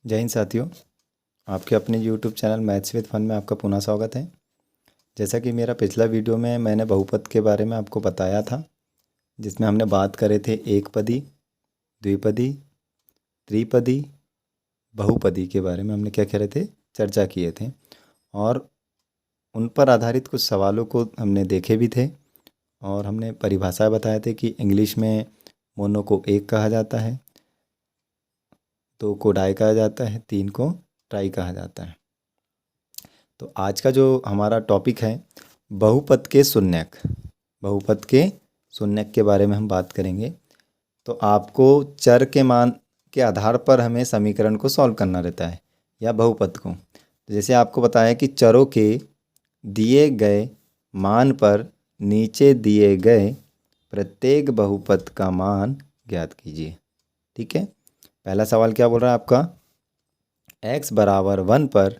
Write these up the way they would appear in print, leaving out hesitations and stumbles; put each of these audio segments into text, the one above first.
जय हिंद साथियों। आपके अपने YouTube channel maths with fun में आपका पुनः स्वागत है। जैसा कि मेरा पिछला वीडियो में मैंने बहुपद के बारे में आपको बताया था, जिसमें हमने बात करे थे एकपदी, द्विपदी, त्रिपदी, बहुपदी के बारे में हमने क्या कह रहे थे, चर्चा किए थे और उन पर आधारित कुछ सवालों को हमने देखे भी थे और हमने परिभाषाएं बताए थे कि इंग्लिश में मोनो को एक कहा जाता है, दो को डाई कहा जाता है, तीन को ट्राई कहा जाता है। तो आज का जो हमारा टॉपिक है बहुपद के शून्यक, बहुपद के शून्यक के बारे में हम बात करेंगे। तो आपको चर के मान के आधार पर हमें समीकरण को सॉल्व करना रहता है या बहुपद को। तो जैसे आपको बताया कि चरों के दिए गए मान पर नीचे दिए गए प्रत्येक बहुपद का मान ज्ञात कीजिए। ठीक है, पहला सवाल क्या बोल रहा है आपका, x बराबर 1 पर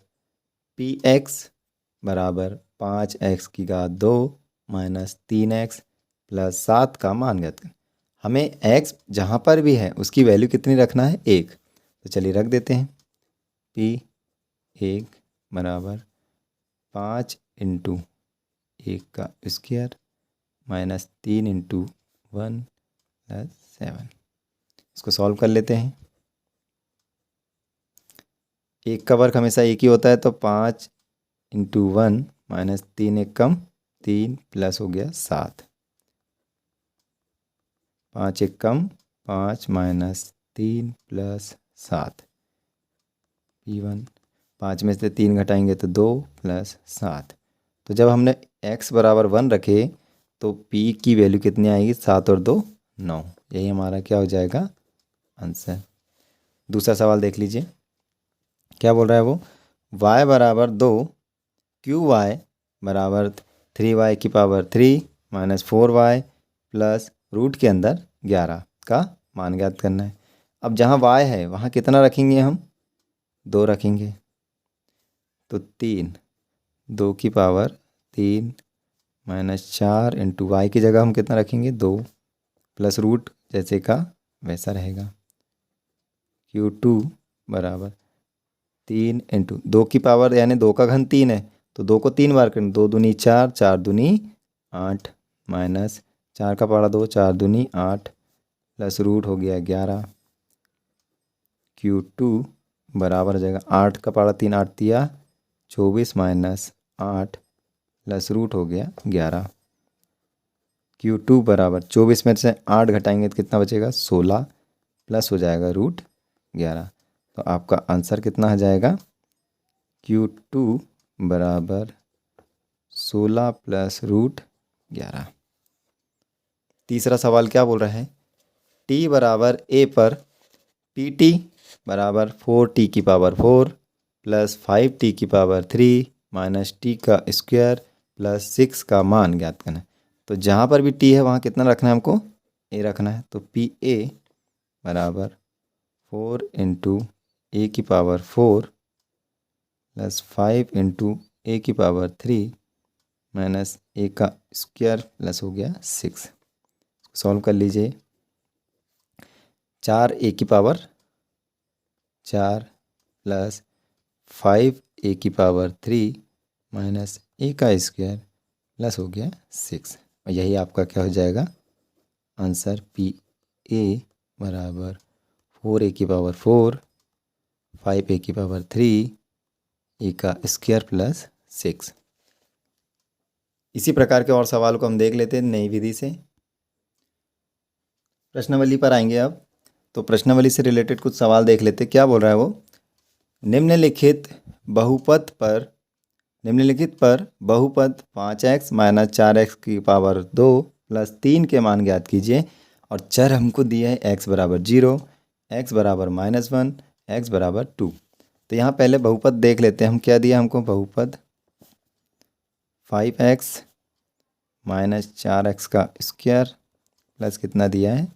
पी एक्स बराबर 5x² माइनस 3x प्लस 7 का मान ज्ञात करें। हमें x जहाँ पर भी है उसकी वैल्यू कितनी रखना है, 1। तो चलिए रख देते हैं, p1 बराबर 5 इंटू 1 का स्क्वायर माइनस 3 इंटू 1 प्लस 7। इसको सॉल्व कर लेते हैं। एक का वर्ग हमेशा एक ही होता है, तो 5 इंटू 1 माइनस 3 एक कम 3 प्लस हो गया 7, 5 एक कम 5 माइनस 3 प्लस 7, P1 5 में से 3 घटाएंगे तो 2 प्लस 7। तो जब हमने x बराबर 1 रखे तो p की वैल्यू कितनी आएगी, 7 और 2 9। यही हमारा क्या हो जाएगा, आंसर। दूसरा सवाल देख लीजिए, क्या बोल रहा है वो, y बराबर 2 QY बराबर 3y की power 3 minus 4y plus root के अंदर 11 का मान ज्ञात करना है। अब जहाँ y है वहाँ कितना रखेंगे, हम 2 रखेंगे, तो 3, 2 की पावर 3 माइनस 4 इंटू वाई की जगह हम कितना रखेंगे, 2 प्लस रूट जैसे का वैसा रहेगा। Q2 बराबर 3 इंटू 2 की पावर यानी 2 का घन 3 है, तो 2 को 3 बार करें, 2 दूनी 4, 4 दूनी 8 माइनस 4 का पारा 2, 4 दूनी 8 प्लस रूट हो गया 11। Q2 बराबर हो जाएगा 8 का पारा 3, 8 तिया 24 माइनस 8 प्लस रूट हो गया 11। Q2 बराबर 24 में से 8 घटाएंगे तो कितना बचेगा, 16 प्लस हो जाएगा रूट 11। तो आपका आंसर कितना आ जाएगा, Q2 बराबर 16 प्लस रूट 11। तीसरा सवाल क्या बोल रहा है, t बराबर a पर pt बराबर 4t की पावर 4 प्लस 5t की पावर 3 माइनस t का स्क्वायर प्लस 6 का मान ज्ञात करना है। तो जहाँ पर भी t है वहाँ कितना रखना है, हमको a रखना है। तो pa बराबर 4 इंटू ए की पावर 4 प्लस 5 इंटू ए की पावर 3 माइनस ए का स्क्वायर प्लस हो गया 6। सॉल्व कर लीजिए, 4 ए की पावर 4 प्लस 5 ए की पावर 3 माइनस ए का स्क्वायर प्लस हो गया 6। और यही आपका क्या हो जाएगा, आंसर पी ए बराबर 4 ए की पावर 4 5 ए की पावर 3 ए का स्क्वायर प्लस 6। इसी प्रकार के और सवाल को हम देख लेते हैं नई विधि से। प्रश्नावली पर आएंगे अब, तो प्रश्नावली से रिलेटेड कुछ सवाल देख लेते हैं। क्या बोल रहा है वो, निम्नलिखित पर बहुपद 5x माइनस 4x की पावर 2 प्लस 3 के मान ज्ञात कीजिए। और चर हमको दिया है x बराबर 0, x बराबर -1, x बराबर 2। तो यहाँ पहले बहुपद देख लेते हैं, हम क्या दिया हमको, बहुपद 5x माइनस 4x का स्क्वायर प्लस कितना दिया है,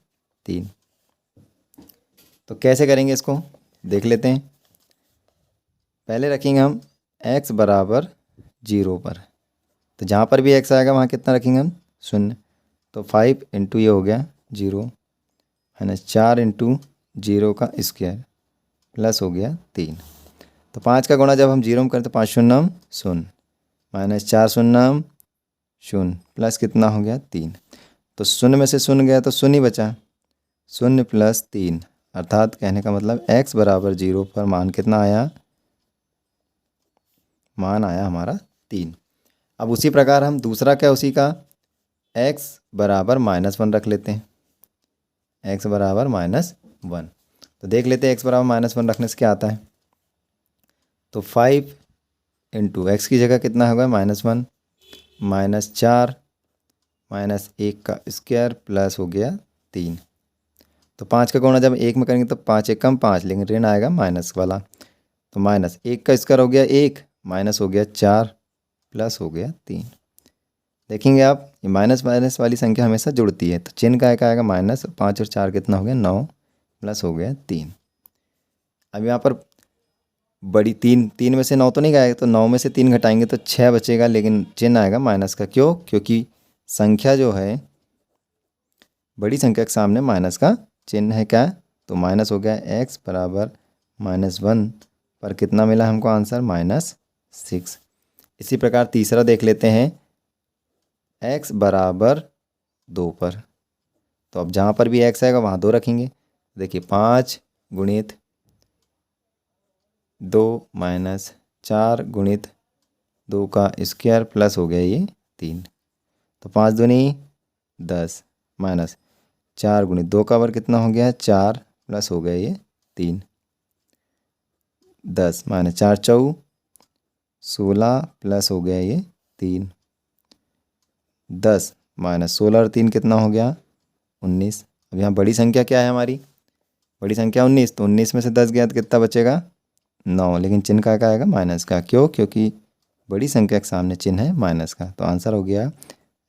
3। तो कैसे करेंगे इसको देख लेते हैं। पहले रखेंगे हम x बराबर 0 पर, तो जहाँ पर भी x आएगा वहाँ कितना रखेंगे हम, 0। तो 5 इंटू ये हो गया 0 माइनस 4 इंटू 0 का स्क्वायर प्लस हो गया 3। तो 5 का गुणा जब हम जीरो में करें तो 5 शून्यम शून्य माइनस 4 शून्यम शून्य प्लस कितना हो गया 3। तो शून्य में से शून्य गया तो शून्य ही बचा, शून्य प्लस 3, अर्थात कहने का मतलब x बराबर 0 पर मान कितना आया, मान आया हमारा 3। अब उसी प्रकार हम दूसरा क्या उसी का x बराबर -1 रख लेते हैं, x बराबर -1। तो देख लेते हैं x बराबर -1 रखने से क्या आता है। तो 5 इंटू एक्स की जगह कितना होगा -1 -4 -1 का स्क्वायर प्लस हो गया 3। तो 5 का गुणा जब 1 में करेंगे तो 5 एकम 5, लेकिन ऋण आएगा माइनस वाला। तो -1 का स्क्वायर हो गया 1, माइनस हो गया 4 प्लस हो गया 3। देखेंगे आप ये माइनस माइनस वाली संख्या हमेशा जुड़ती है, तो चिन्ह का आएगा माइनस, 5 और 4 कितना हो गया 9 प्लस हो गया 3। अब यहाँ पर बड़ी 3 में से 9 तो नहीं गया, तो 9 में से 3 घटाएंगे तो 6 बचेगा, लेकिन चिन्ह आएगा माइनस का। क्यों? क्योंकि संख्या जो है बड़ी संख्या के सामने माइनस का चिन्ह है क्या, तो माइनस हो गया x बराबर -1 पर कितना मिला हमको आंसर -6। इसी प्रकार तीसरा देख लेते हैं x बराबर 2 पर। तो अब जहाँ पर भी x आएगा वहाँ 2 रखेंगे। देखिए 5 गुणित 2 माइनस 4 गुणित 2 का स्क्वायर प्लस हो गया ये 3। तो 5 दूनी 10 माइनस 4 गुणित 2 का वर्ग कितना हो गया 4 प्लस हो गया ये 3। 10 माइनस 4 चौ 16 प्लस हो गया ये 3। 10 माइनस 16 और 3 कितना हो गया 19। अब यहाँ बड़ी संख्या क्या है हमारी, बड़ी संख्या 19, तो 19 में से 10 गया तो कितना बचेगा 9, लेकिन चिन्ह का क्या आएगा माइनस का। क्यों? क्योंकि बड़ी संख्या के सामने चिन्ह है माइनस का। तो आंसर हो गया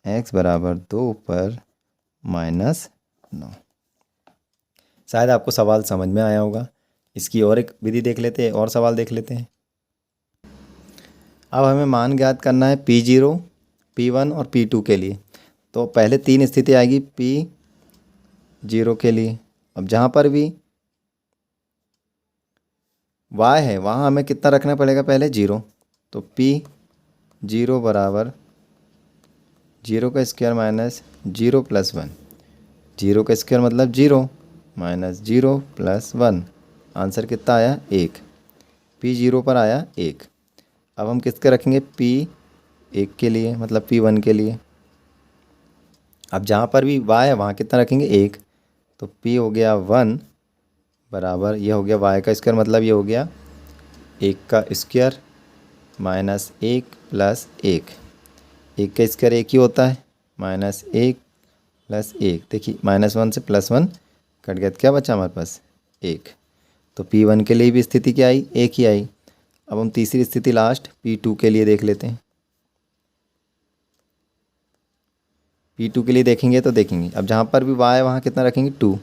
x बराबर 2 पर -9। शायद आपको सवाल समझ में आया होगा। इसकी और एक विधि देख लेते हैं, और सवाल देख लेते हैं। अब हमें मान ज्ञात करना है P0, P1 और P2 के लिए। तो पहले 3 स्थिति आएगी P0 के लिए। अब जहाँ पर भी y है वहाँ हमें कितना रखना पड़ेगा, पहले 0। तो P0 बराबर 0 का स्क्वायर माइनस 0 प्लस 1, 0 का स्क्वायर मतलब 0 माइनस 0 प्लस 1, आंसर कितना आया 1। P0 पर आया 1। अब हम किसके रखेंगे P1 के लिए, मतलब P1 के लिए। अब जहाँ पर भी y है वहाँ कितना रखेंगे 1। तो P हो गया 1 बराबर, ये हो गया y का स्क्वायर मतलब ये हो गया 1 का स्क्वायर माइनस 1 प्लस 1, 1 का स्क्वायर 1 ही होता है, माइनस 1 प्लस 1। देखिए -1 से +1 कट गया तो क्या बचा हमारे पास 1। तो P1 के लिए भी स्थिति क्या आई, 1 ही आई। अब हम तीसरी स्थिति लास्ट P2 के लिए देख लेते हैं। P2 के लिए देखेंगे तो देखेंगे अब जहाँ पर भी y है वहाँ कितना रखेंगे 2।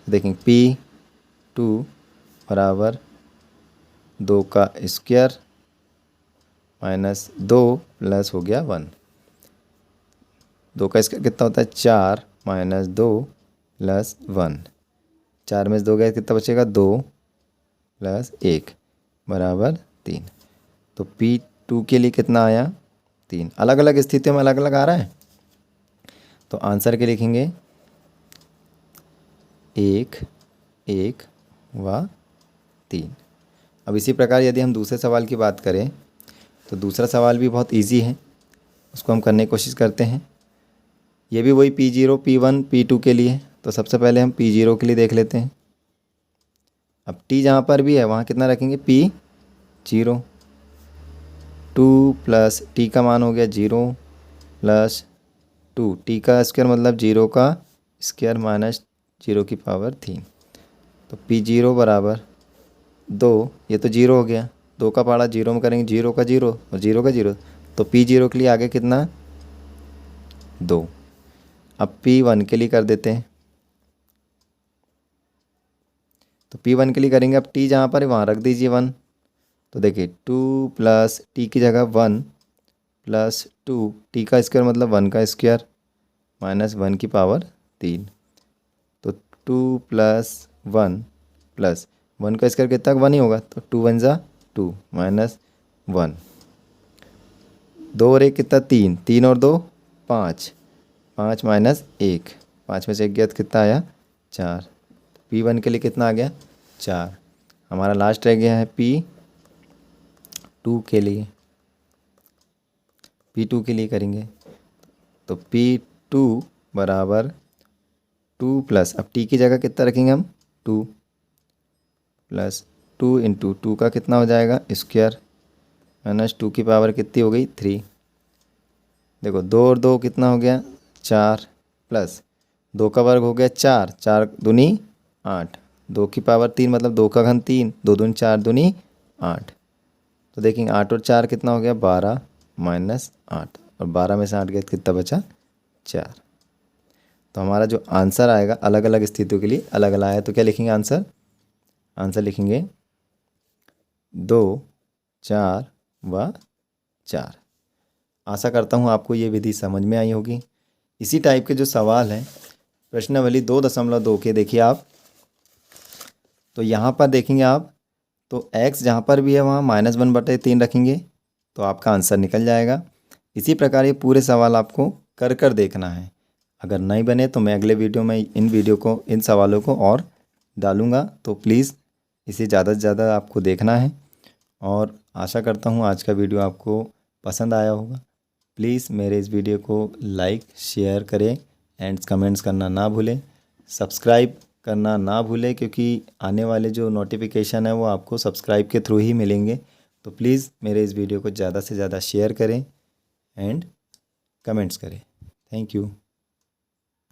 देखेंगे P2 बराबर 2 का स्क्वायर माइनस 2 प्लस हो गया 1। 2 का स्क्वायर कितना होता है 4 माइनस 2 प्लस 1, 4 में से 2 गया कितना बचेगा 2 प्लस 1 बराबर 3। तो P2 के लिए कितना आया 3। अलग अलग स्थितियों में अलग अलग आ रहा है। तो आंसर के लिखेंगे 1 1 व 3। अब इसी प्रकार यदि हम दूसरे सवाल की बात करें तो दूसरा सवाल भी बहुत इजी है, उसको हम करने की कोशिश करते हैं। ये भी वही P0 P1 P2 के लिए। तो सबसे पहले हम P0 के लिए देख लेते हैं। अब T जहाँ पर भी है वहाँ कितना रखेंगे P0, 2 प्लस T का मान हो गया 0 प्लस 2, T का स्क्वायर मतलब 0 का स्क्वायर माइनस 0 की पावर 3। तो P0 बराबर 2, ये तो 0 हो गया, 2 का पहाड़ा 0 में करेंगे 0 का 0 और 0 का 0। तो P0 के लिए आगे कितना 2। अब P1 के लिए कर देते हैं। तो P1 के लिए करेंगे, अब T जहाँ पर है वहाँ रख दीजिए 1। तो देखिए 2 प्लस T की जगह 1 प्लस 2, T का स्क्वायर मतलब 1 का स्क्वायर माइनस 1 की पावर 3। तो 2 प्लस 1 प्लस 1 का स्क्वायर कितना 1 ही होगा, तो 2 1 जा 2 माइनस 1। 2 और 1 कितना 3, 3 और 2 5, 5 माइनस 1, 5 में से 1 गया तो कितना आया 4। P1 के लिए कितना आ गया 4। हमारा लास्ट रह गया है P2 के लिए। P2 के लिए करेंगे तो P2 बराबर 2 प्लस, अब T की जगह कितना रखेंगे हम 2 प्लस 2 इंटू 2 का कितना हो जाएगा स्क्वायर माइनस 2 की पावर कितनी हो गई 3। देखो 2 और 2 कितना हो गया 4 प्लस 2 का वर्ग हो गया 4, 4 दूनी 8, 2 की पावर 3 मतलब 2 का घन 3, 2 दूनी 4 दूनी 8। तो देखेंगे 8 और 4 कितना हो गया 12 माइनस 8, और 12 में से 8 गया कितना बचा 4। तो हमारा जो आंसर आएगा अलग अलग स्थितियों के लिए अलग अलग आया। तो क्या लिखेंगे आंसर, आंसर लिखेंगे 2 4 व 4। आशा करता हूँ आपको ये विधि समझ में आई होगी। इसी टाइप के जो सवाल हैं प्रश्नावली 2.2 के देखिए आप, तो यहाँ पर देखेंगे आप, तो x जहाँ पर भी है वहाँ -1/3 रखेंगे तो आपका आंसर निकल जाएगा। इसी प्रकार ये पूरे सवाल आपको कर कर देखना है। अगर नहीं बने तो मैं अगले वीडियो में इन सवालों को और डालूँगा, तो प्लीज़ इसे ज़्यादा से ज़्यादा आपको देखना है। और आशा करता हूँ आज का वीडियो आपको पसंद आया होगा। प्लीज़ मेरे इस वीडियो को लाइक शेयर करें एंड कमेंट्स करना ना भूलें, सब्सक्राइब करना ना भूलें, क्योंकि आने वाले जो नोटिफिकेशन है वो आपको सब्सक्राइब के थ्रू ही मिलेंगे। तो प्लीज़ मेरे इस वीडियो को ज़्यादा से ज़्यादा शेयर करें एंड कमेंट्स करें। Thank you.